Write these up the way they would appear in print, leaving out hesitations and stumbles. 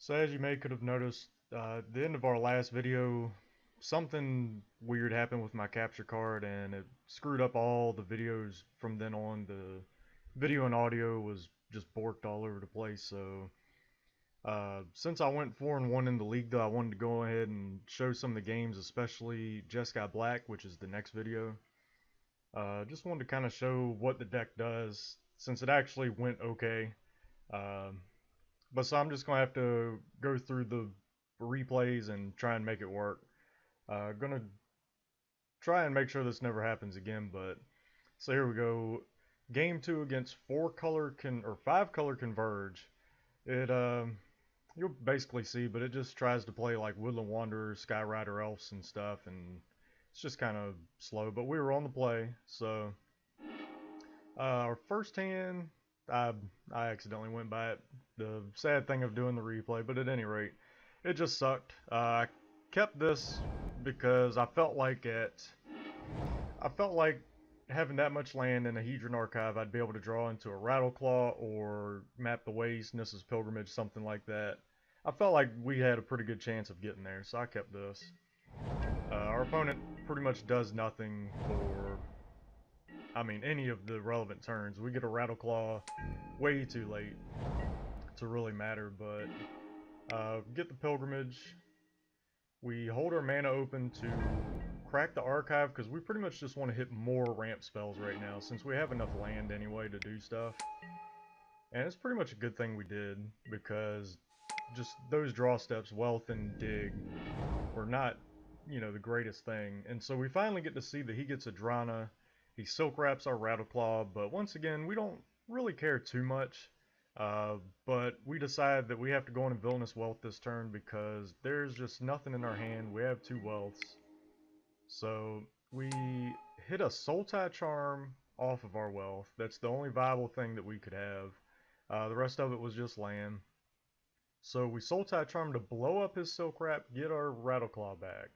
So as you may could have noticed, at the end of our last video, something weird happened with my capture card and it screwed up all the videos from then on. The video and audio was just borked all over the place. So since I went 4-1 in the league though, I wanted to go ahead and show some of the games, especially Jeskai Black, which is the next video. Just wanted to kind of show what the deck does since it actually went okay. Um, but so I'm just gonna have to go through the replays and try and make it work. Gonna try and make sure this never happens again. But so here we go. Game 2 against 5 color converge. It you'll basically see, but it just tries to play like Woodland Wanderer, Skyrider Elves and stuff, and it's just kind of slow. But we were on the play, so our first hand, I accidentally went by it. The sad thing of doing the replay, but at any rate, it just sucked. I kept this because I felt like having that much land in a Hedron Archive, I'd be able to draw into a Rattleclaw or Map the Waste, Nissa's Pilgrimage, something like that. I felt like we had a pretty good chance of getting there, so I kept this. Our opponent pretty much does nothing for, any of the relevant turns. We get a Rattleclaw way too late to really matter, but get the Pilgrimage. We hold our mana open to crack the archive because we pretty much just want to hit more ramp spells right now since we have enough land anyway to do stuff. And it's pretty much a good thing we did because just those draw steps, wealth and dig, were not, the greatest thing. And so we finally get to see that he gets a Drana, he silk wraps our Rattleclaw, but once again, we don't really care too much. But we decide that we have to go on a Villainous Wealth this turn because there's just nothing in our hand. We have 2 wealths. So we hit a Sultai Charm off of our wealth. That's the only viable thing that we could have. The rest of it was just land. So we Sultai Charm to blow up his Silk Wrap, get our Rattleclaw back.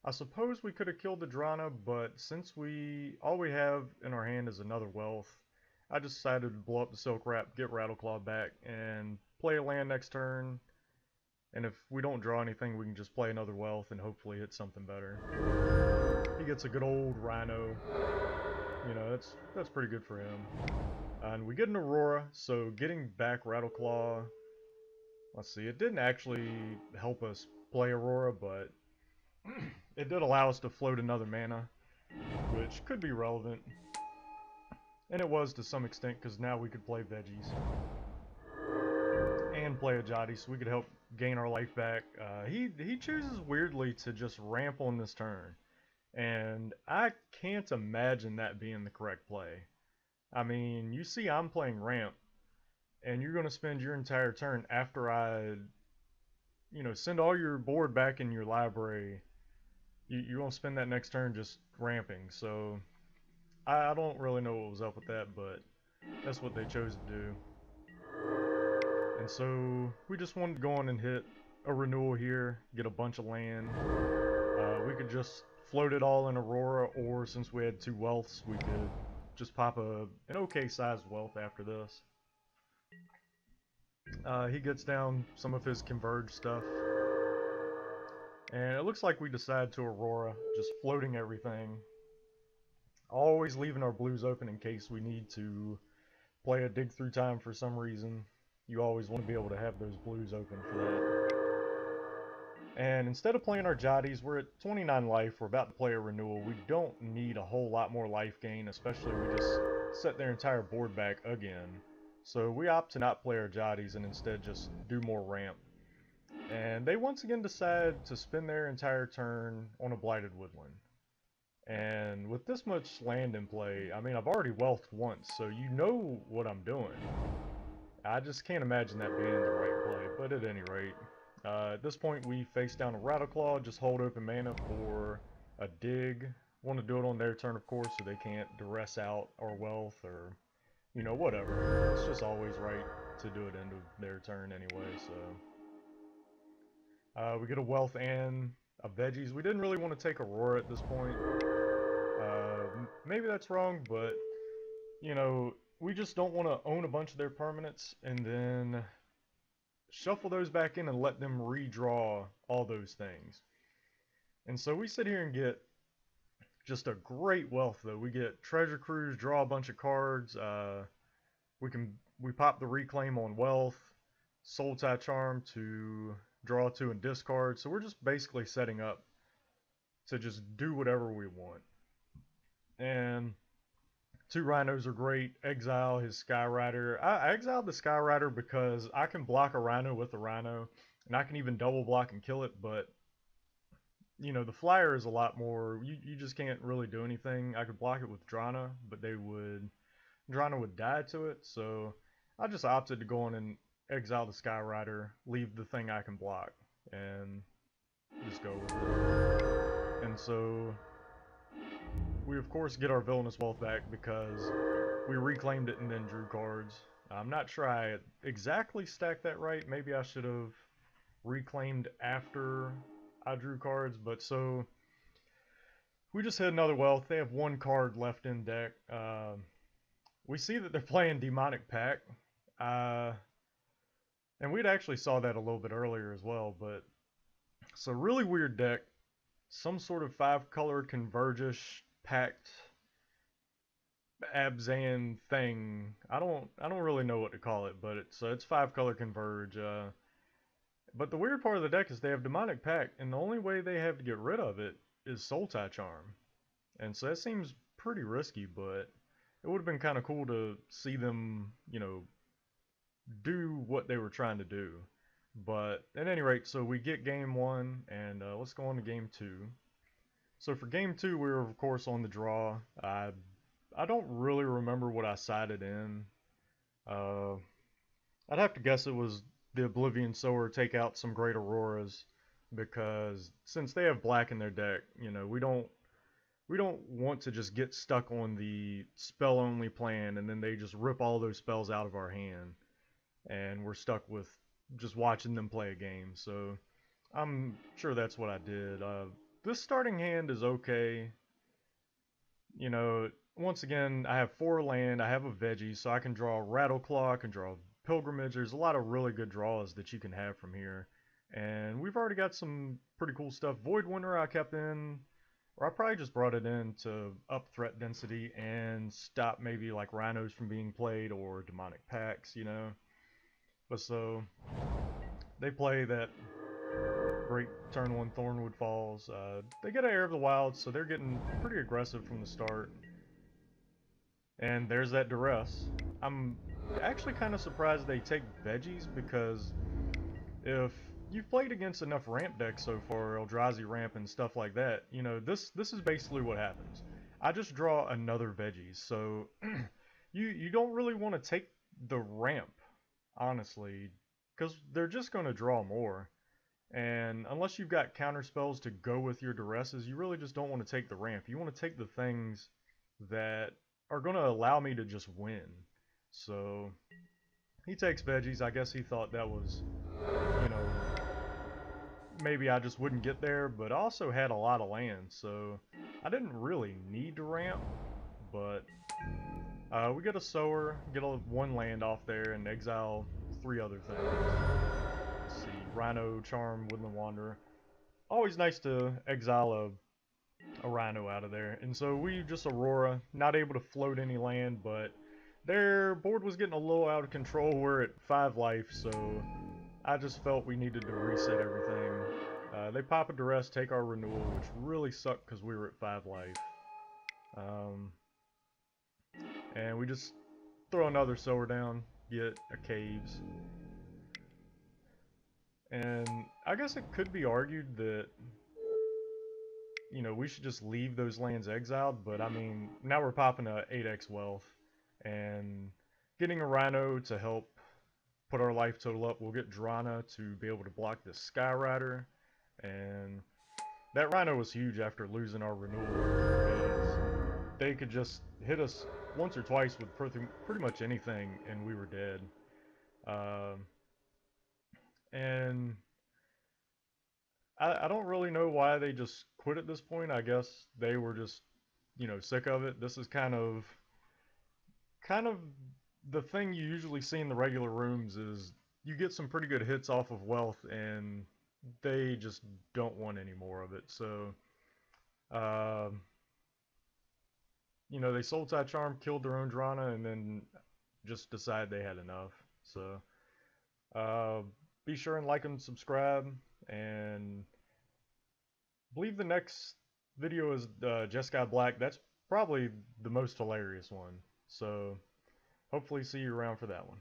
I suppose we could have killed the Drana, but since all we have in our hand is another wealth, I just decided to blow up the Silk Wrap, get Rattleclaw back, and play a land next turn. And if we don't draw anything, we can just play another wealth and hopefully hit something better. He gets a good old Rhino. That's pretty good for him. And we get an Aurora, so getting back Rattleclaw, let's see, it didn't actually help us play Aurora, but it did allow us to float another mana, which could be relevant. And it was to some extent, because now we could play Veggies. And play a Jotty, so we could help gain our life back. He chooses weirdly to just ramp on this turn. And I can't imagine that being the correct play. I mean, you see I'm playing ramp, and you're going to spend your entire turn after I, send all your board back in your library. You're going to spend that next turn just ramping, so I don't really know what was up with that, but that's what they chose to do. And so we just wanted to go on and hit a renewal here, get a bunch of land. We could just float it all in Aurora, or since we had 2 wealths, we could just pop an okay sized wealth after this. He gets down some of his Converge stuff. And it looks like we decide to Aurora, just floating everything. Always leaving our blues open in case we need to play a dig through time for some reason. You always want to be able to have those blues open for that. And instead of playing our Jotties, we're at 29 life. We're about to play a renewal. We don't need a whole lot more life gain, especially if we just set their entire board back again. So we opt to not play our Jotties and instead just do more ramp. And they once again decide to spend their entire turn on a Blighted Woodland. And with this much land in play, I've already wealthed once, so you know what I'm doing. I just can't imagine that being the right play, but at any rate, at this point we face down a Rattleclaw, just hold open mana for a dig. Want to do it on their turn, of course, so they can't duress out our wealth or, whatever. It's just always right to do it into their turn anyway, so. We get a wealth and a Veggies. We didn't really want to take Aurora at this point. Maybe that's wrong, but, we just don't want to own a bunch of their permanents and then shuffle those back in and let them redraw all those things. And so we sit here and get just a great wealth though. We get treasure cruise, draw a bunch of cards. We pop the reclaim on wealth, soul tie charm to draw two and discard. So we're just basically setting up to just do whatever we want. And two rhinos are great. Exile his Skyrider. I exiled the Skyrider because I can block a rhino with a rhino, and I can even double block and kill it, but you know, the flyer is a lot more, you just can't really do anything. I could block it with Drana, but Drana would die to it, so I just opted to go on and exile the Skyrider, leave the thing I can block, and just go with it. And so we of course get our Villainous Wealth back because we reclaimed it and then drew cards. I'm not sure I exactly stacked that right. Maybe I should have reclaimed after I drew cards, but so we just hit another wealth. They have one card left in deck. We see that they're playing Demonic Pact, and we'd actually saw that a little bit earlier as well, but it's a really weird deck. Some sort of 5-color Converge-ish pact Abzan thing. I don't really know what to call it, but it's 5-color Converge. But the weird part of the deck is they have Demonic Pact, and the only way they have to get rid of it is Soul Tie Charm. And so that seems pretty risky, but it would have been kind of cool to see them, you know, do what they were trying to do. But at any rate, so we get game 1, and let's go on to game 2. So for game 2, we were of course on the draw. I don't really remember what I sided in. I'd have to guess it was the Oblivion Sower, take out some Great Auroras, because since they have black in their deck, you know, we don't want to just get stuck on the spell only plan and then they just rip all those spells out of our hand and we're stuck with just watching them play a game. So I'm sure that's what I did. This starting hand is okay. You know, once again, I have 4 land, I have a veggie, so I can draw Rattleclaw, I can draw Pilgrimage. There's a lot of really good draws that you can have from here. And we've already got some pretty cool stuff. Void Wanderer I kept in, or I probably just brought it in to up threat density and stop maybe like rhinos from being played or demonic packs, you know. But so they play that great turn 1 Thornwood Falls. They get an Heir of the Wild, so they're getting pretty aggressive from the start. And there's that Duress. I'm actually kind of surprised they take veggies, because if you've played against enough ramp decks so far, Eldrazi ramp and stuff like that, you know, this is basically what happens. I just draw another veggies, so you don't really want to take the ramp, honestly, because they're just going to draw more. And unless you've got counter spells to go with your Duresses, you really just don't want to take the ramp. You want to take the things that are going to allow me to just win. So he takes veggies. I guess he thought that was, you know, maybe I just wouldn't get there, but I also had a lot of land, so I didn't really need to ramp. But we get a sower, get 1 land off there, and exile 3 other things. Let's see, Rhino, Charm, Woodland Wanderer. Always nice to exile a rhino out of there. And so we just Aurora, not able to float any land, but their board was getting a little out of control. We're at 5 life, so I just felt we needed to reset everything. They pop a Duress, take our renewal, which really sucked because we were at 5 life. And we just throw another sower down, get a Caves. And I guess it could be argued that, you know, we should just leave those lands exiled, but I mean, now we're popping a 8x wealth, and getting a Rhino to help put our life total up. We'll get Drana to be able to block the Skyrider, and that Rhino was huge after losing our renewal, because they could just hit us once or twice with pretty much anything, and we were dead. And I don't really know why they just quit at this point. I guess they were just, you know, sick of it. This is kind of the thing you usually see in the regular rooms is you get some pretty good hits off of wealth, and they just don't want any more of it. So, um, they sold that charm, killed their own Drana, and then just decided they had enough. So, uh, be sure and like and subscribe, and I believe the next video is Jeskai Black. That's probably the most hilarious one. So, hopefully see you around for that one.